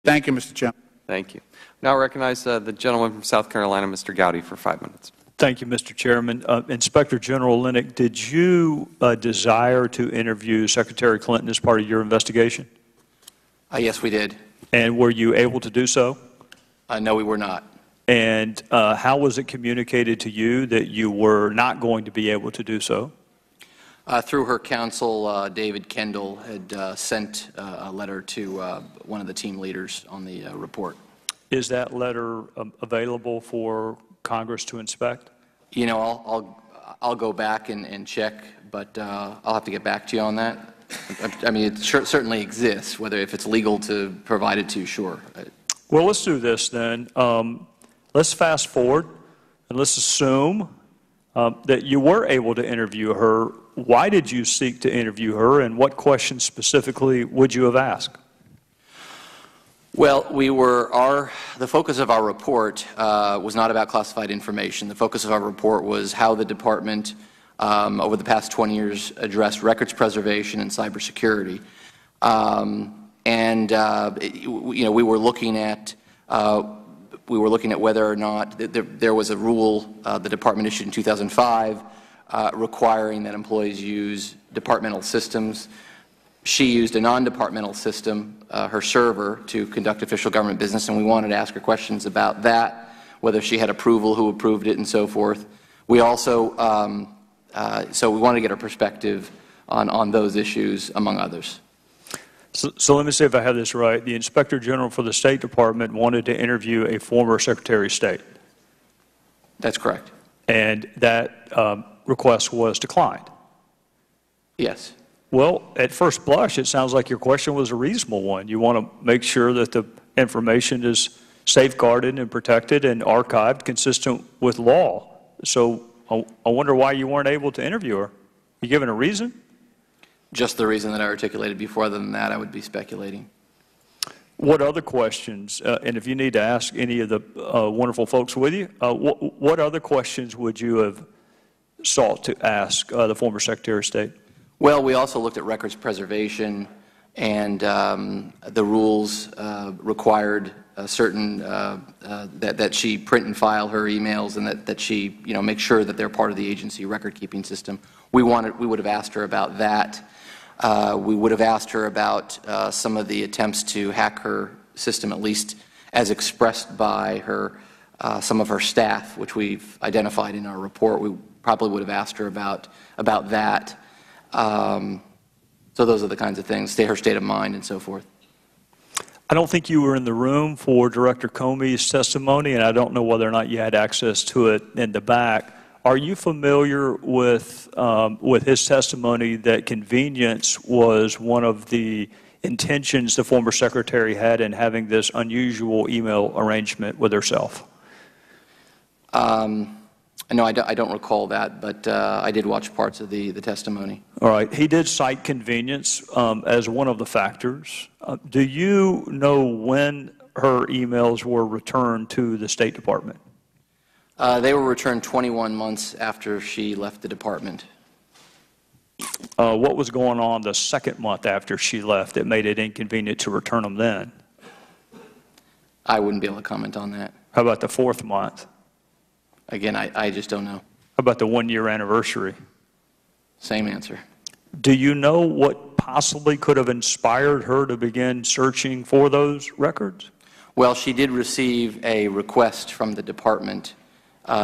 Thank you, Mr. Chairman. Thank you. Now I recognize the gentleman from South Carolina, Mr. Gowdy, for 5 minutes. Thank you, Mr. Chairman. Inspector General Lennox, did you desire to interview Secretary Clinton as part of your investigation? Yes, we did. And were you able to do so? No, we were not. And how was it communicated to you that you were not going to be able to do so? Through her counsel, David Kendall had sent a letter to one of the team leaders on the report. Is that letter available for Congress to inspect? You know, I'll go back and check, but I'll have to get back to you on that. I mean, it certainly exists. If it's legal to provide it to you, sure. Well, let's do this then. Let's fast forward and let's assume that you were able to interview her. Why did you seek to interview her, and what questions specifically would you have asked? Well, the focus of our report was not about classified information. The focus of our report was how the department, over the past 20 years, addressed records preservation and cybersecurity. You know, we were looking at whether or not there was a rule the department issued in 2005 requiring that employees use departmental systems. She used a non-departmental system, her server, to conduct official government business, and we wanted to ask her questions about that, whether she had approval, who approved it, and so forth. We also, so we wanted to get her perspective on those issues, among others. So let me see if I have this right. The Inspector General for the State Department wanted to interview a former Secretary of State. That's correct. And that request was declined. Yes. Well, at first blush, it sounds like your question was a reasonable one. You want to make sure that the information is safeguarded and protected and archived consistent with law. So I wonder why you weren't able to interview her. You given a reason? Just the reason that I articulated before. Other than that, I would be speculating. What other questions, and if you need to ask any of the wonderful folks with you, what other questions would you have sought to ask the former Secretary of State? Well, we also looked at records preservation, and the rules required certain that she print and file her emails, and that she, you know, make sure that they're part of the agency record-keeping system. We would have asked her about that. We would have asked her about some of the attempts to hack her system, at least as expressed by her some of her staff, which we've identified in our report. We probably would have asked her about that. So those are the kinds of things, her state of mind and so forth. I don't think you were in the room for Director Comey's testimony, and I don't know whether or not you had access to it in the back. Are you familiar with his testimony that convenience was one of the intentions the former secretary had in having this unusual email arrangement with herself? No, I don't recall that, but I did watch parts of the testimony. All right. He did cite convenience as one of the factors. Do you know when her emails were returned to the State Department? They were returned 21 months after she left the department. What was going on the second month after she left that made it inconvenient to return them then? I wouldn't be able to comment on that. How about the fourth month? Again, I just don't know. How about the one-year anniversary? Same answer. Do you know what possibly could have inspired her to begin searching for those records? Well, she did receive a request from the department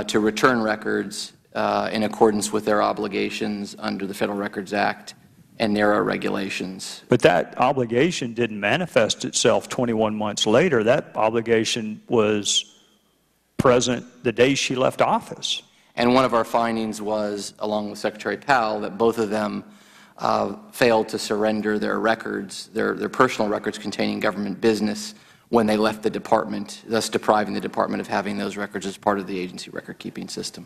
to return records in accordance with their obligations under the Federal Records Act and NARA regulations. But that obligation didn't manifest itself 21 months later. That obligation was present the day she left office. And one of our findings was, along with Secretary Powell, that both of them failed to surrender their records, their personal records containing government business, when they left the department, thus depriving the department of having those records as part of the agency record-keeping system.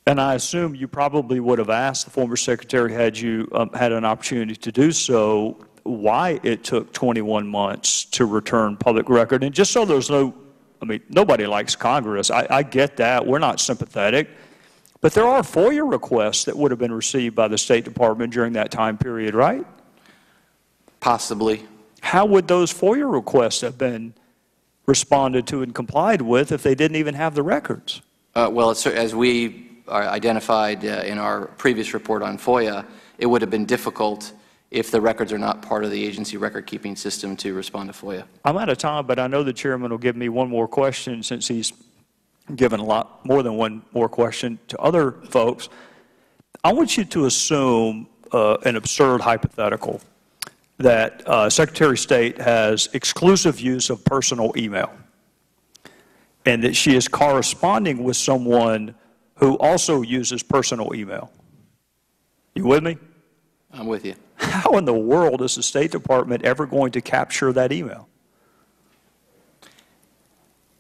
And I assume you probably would have asked the former secretary, had you had an opportunity to do so, why it took 21 months to return public record. And just so there's no, I mean, nobody likes Congress. I get that. We're not sympathetic. But there are FOIA requests that would have been received by the State Department during that time period, right? Possibly. How would those FOIA requests have been responded to and complied with if they didn't even have the records? Well, as we identified in our previous report on FOIA, it would have been difficult if the records are not part of the agency record-keeping system to respond to FOIA. I'm out of time, but I know the chairman will give me one more question since he's given a lot more than one more question to other folks. I want you to assume an absurd hypothetical that Secretary of State has exclusive use of personal email and that she is corresponding with someone who also uses personal email. You with me? I'm with you. How in the world is the State Department ever going to capture that email?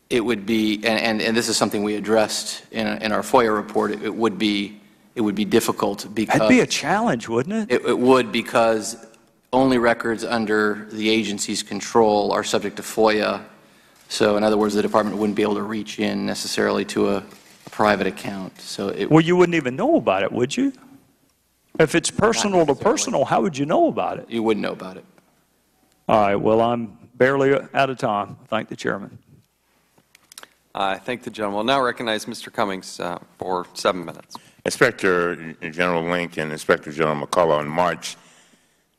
It would be, and this is something we addressed in our FOIA report, it would be difficult because... That'd be a challenge, wouldn't it? It would, because only records under the agency's control are subject to FOIA. So in other words, the department wouldn't be able to reach in necessarily to a private account. So well, you wouldn't even know about it, would you? If it's personal to personal, how would you know about it? You wouldn't know about it. All right, well, I'm barely out of time. Thank the chairman. I thank the gentleman. We'll now recognize Mr. Cummings for 7 minutes. Inspector General Link and Inspector General McCullough, on March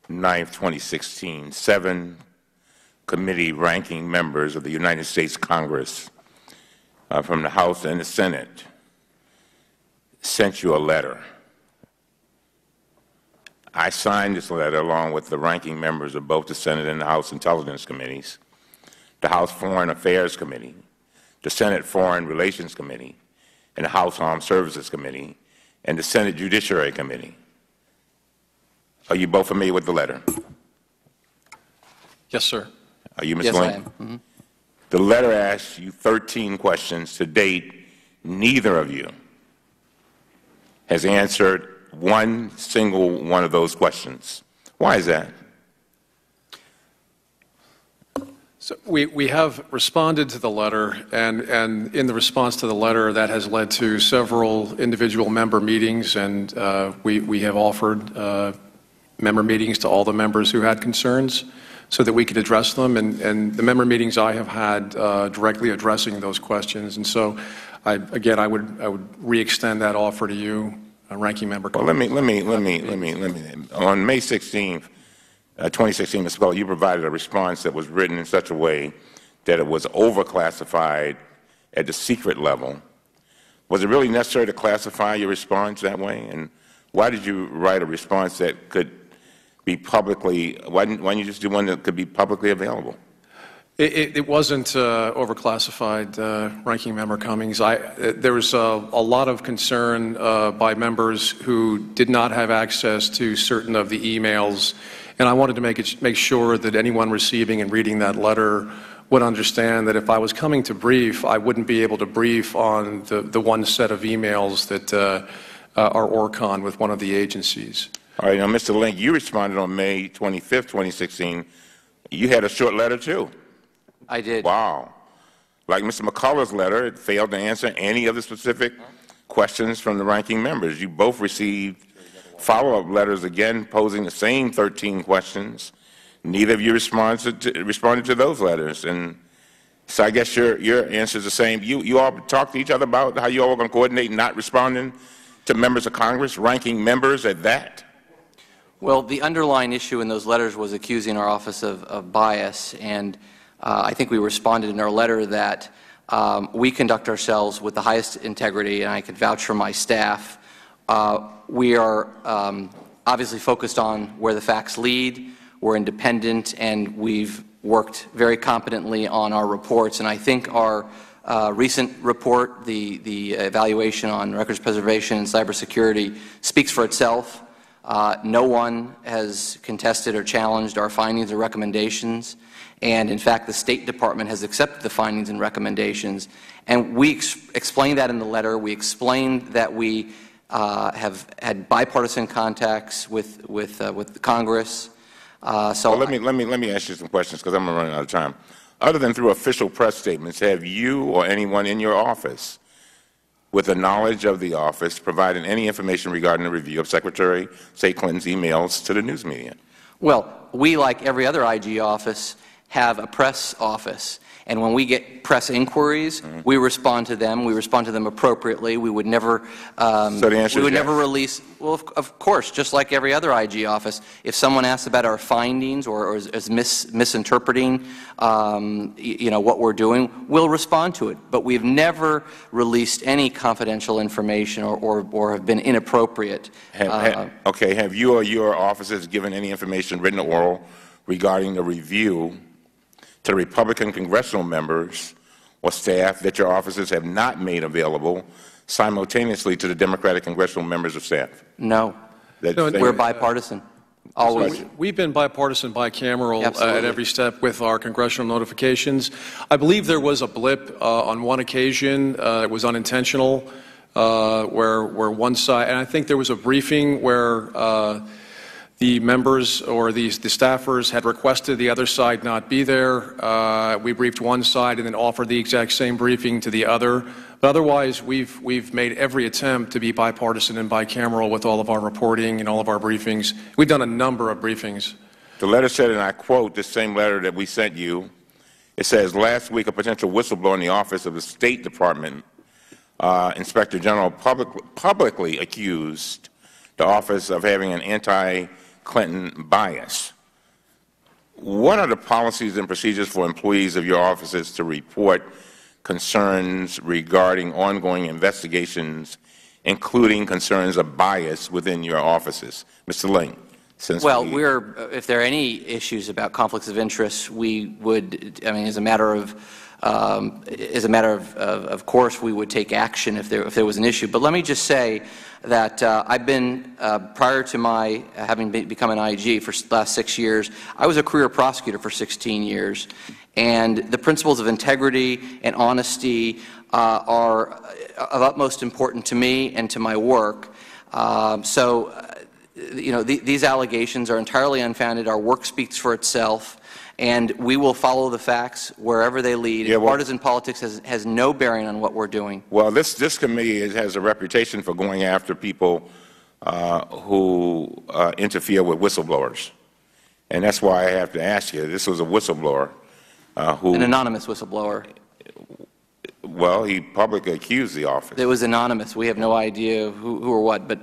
9, 2016, 7 committee ranking members of the United States Congress from the House and the Senate sent you a letter. I signed this letter along with the ranking members of both the Senate and the House Intelligence Committees, the House Foreign Affairs Committee, the Senate Foreign Relations Committee, and the House Armed Services Committee, and the Senate Judiciary Committee. Are you both familiar with the letter? Yes, sir. Are you, Mr. Yes, Link? I am. Mm-hmm. The letter asks you 13 questions. To date, neither of you has answered one single one of those questions. Why is that? So we have responded to the letter, and in the response to the letter, that has led to several individual member meetings, and we have offered member meetings to all the members who had concerns so that we could address them, and the member meetings I have had directly addressing those questions. And so, I would re-extend that offer to you, Ranking Member. Well, let me. On May 16th, 2016, Mr. Scott, you provided a response that was written in such a way that it was overclassified at the secret level. Was it really necessary to classify your response that way? And why did you write a response that could be publicly, why didn't you just do one that could be publicly available? It wasn't overclassified, Ranking Member Cummings. There was a lot of concern by members who did not have access to certain of the emails, and I wanted to make sure that anyone receiving and reading that letter would understand that if I was coming to brief, I wouldn't be able to brief on the one set of emails that are ORCON with one of the agencies. All right, now, Mr. Link, you responded on May 25th, 2016. You had a short letter, too. I did. Wow. Like Mr. McCullough's letter, it failed to answer any of the specific questions from the ranking members. You both received follow-up letters, again, posing the same 13 questions. Neither of you responded to those letters. And so I guess your answer is the same. You all talk to each other about how you all are going to coordinate not responding to members of Congress, ranking members at that? Well, the underlying issue in those letters was accusing our office of bias, and I think we responded in our letter that we conduct ourselves with the highest integrity, and I can vouch for my staff. We are obviously focused on where the facts lead. We're independent, and we've worked very competently on our reports. And I think our recent report, the evaluation on records preservation and cybersecurity, speaks for itself. No one has contested or challenged our findings or recommendations. And in fact, the State Department has accepted the findings and recommendations. And we explained that in the letter. We explained that we have had bipartisan contacts with Congress. So let me ask you some questions because I'm running out of time. Other than through official press statements, have you or anyone in your office, with the knowledge of the office, provided any information regarding the review of Secretary Clinton's emails to the news media? Well, we, like every other IG office, have a press office. And when we get press inquiries, we respond to them. We respond to them appropriately. We would never, So the answer we would is never yes. release. Well, of course, just like every other IG office, if someone asks about our findings or is misinterpreting, what we're doing, we'll respond to it. But we've never released any confidential information or have been inappropriate. Okay, have you or your offices given any information, written or oral, regarding the review to the Republican congressional members or staff that your offices have not made available simultaneously to the Democratic congressional members of staff? No. We're bipartisan. Always. We've been bipartisan, bicameral Absolutely. at every step with our congressional notifications. I believe there was a blip on one occasion. It was unintentional, where one side, and I think there was a briefing where the members or the staffers had requested the other side not be there. We briefed one side and then offered the exact same briefing to the other. But otherwise, we've made every attempt to be bipartisan and bicameral with all of our reporting and all of our briefings. We've done a number of briefings. The letter said, and I quote the same letter that we sent you, it says, last week a potential whistleblower in the office of the State Department Inspector General publicly accused the office of having an anti-Clinton bias. What are the policies and procedures for employees of your offices to report concerns regarding ongoing investigations, including concerns of bias within your offices? Mr. Ling. Well, if there are any issues about conflicts of interest, we would, as a matter of course, we would take action if there was an issue. But let me just say that I've been, prior to my having become an IG for the last 6 years, I was a career prosecutor for 16 years. And the principles of integrity and honesty are of utmost importance to me and to my work. These allegations are entirely unfounded. Our work speaks for itself, and we will follow the facts wherever they lead. Yeah, well, partisan politics has no bearing on what we're doing. Well, this committee has a reputation for going after people who interfere with whistleblowers, and that's why I have to ask you. This was a whistleblower who, an anonymous whistleblower. Well, he publicly accused the office. It was anonymous. We have no idea who or what, but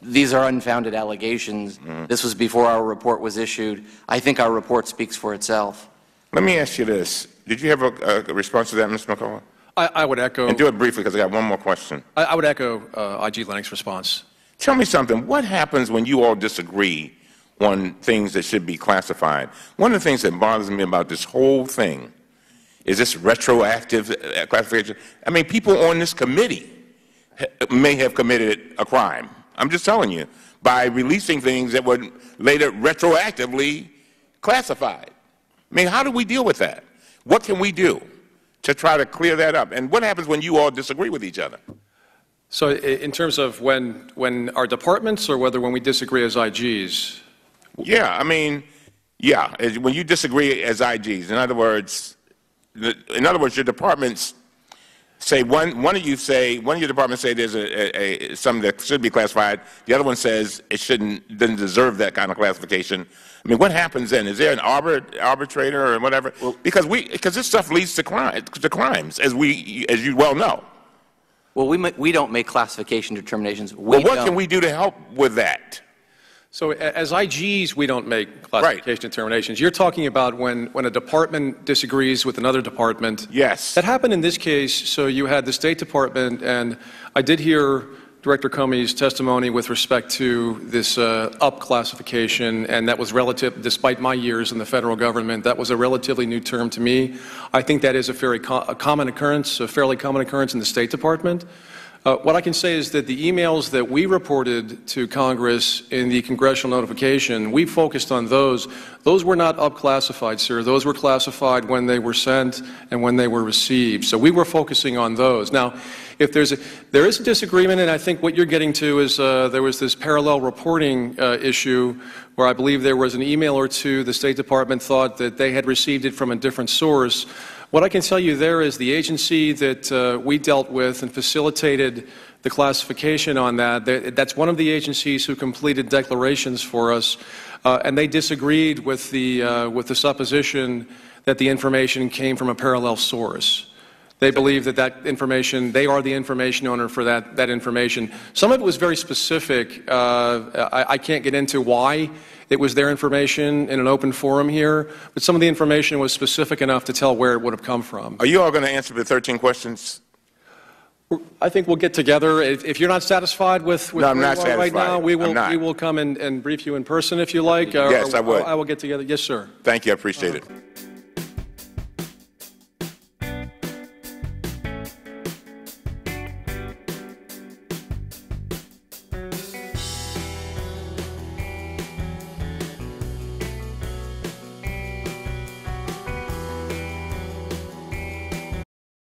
these are unfounded allegations. This was before our report was issued. I think our report speaks for itself. Let me ask you this. Did you have a response to that, Mr. McCullough? I would echo. And do it briefly, because I got one more question. I would echo IG Lennox's response. Tell me something. What happens when you all disagree on things that should be classified? One of the things that bothers me about this whole thing is this retroactive classification. People on this committee may have committed a crime. I'm just telling you, by releasing things that were later retroactively classified. How do we deal with that? What can we do to try to clear that up? And what happens when you all disagree with each other? So in terms of when our departments or when we disagree as IGs? Yeah, when you disagree as IGs. In other words, your departments say one of your departments say there's something that should be classified. The other one says it doesn't deserve that kind of classification. What happens then? Is there an arbitrator or whatever? Well, because this stuff leads to crimes, as you well know. Well, we don't make classification determinations. What can we do to help with that? So as IGs, we don't make classification determinations. You're talking about when a department disagrees with another department. Yes. That happened in this case. So you had the State Department, and I did hear Director Comey's testimony with respect to this up classification, and that was relative, despite my years in the federal government, that was a relatively new term to me. I think that is a fairly common occurrence in the State Department. What I can say is that the emails that we reported to Congress in the congressional notification, we focused on those. Those were not up-classified, sir. Those were classified when they were sent and when they were received. So we were focusing on those. Now, if there is a disagreement, and I think what you're getting to is there was this parallel reporting issue where I believe there was an email or two the State Department thought that they had received it from a different source. What I can tell you there is the agency that we dealt with and facilitated the classification on that's one of the agencies who completed declarations for us, and they disagreed with the supposition that the information came from a parallel source. They believe that information, they are the information owner for that information. Some of it was very specific. I can't get into why it was their information in an open forum here, but some of the information was specific enough to tell where it would have come from. Are you all going to answer the 13 questions? I think we'll get together. If you're not satisfied with No, I'm where not you are right now, satisfied. we I'm not. will come and brief you in person if you like. Yes, I would. I will get together. Yes, sir. Thank you. I appreciate it.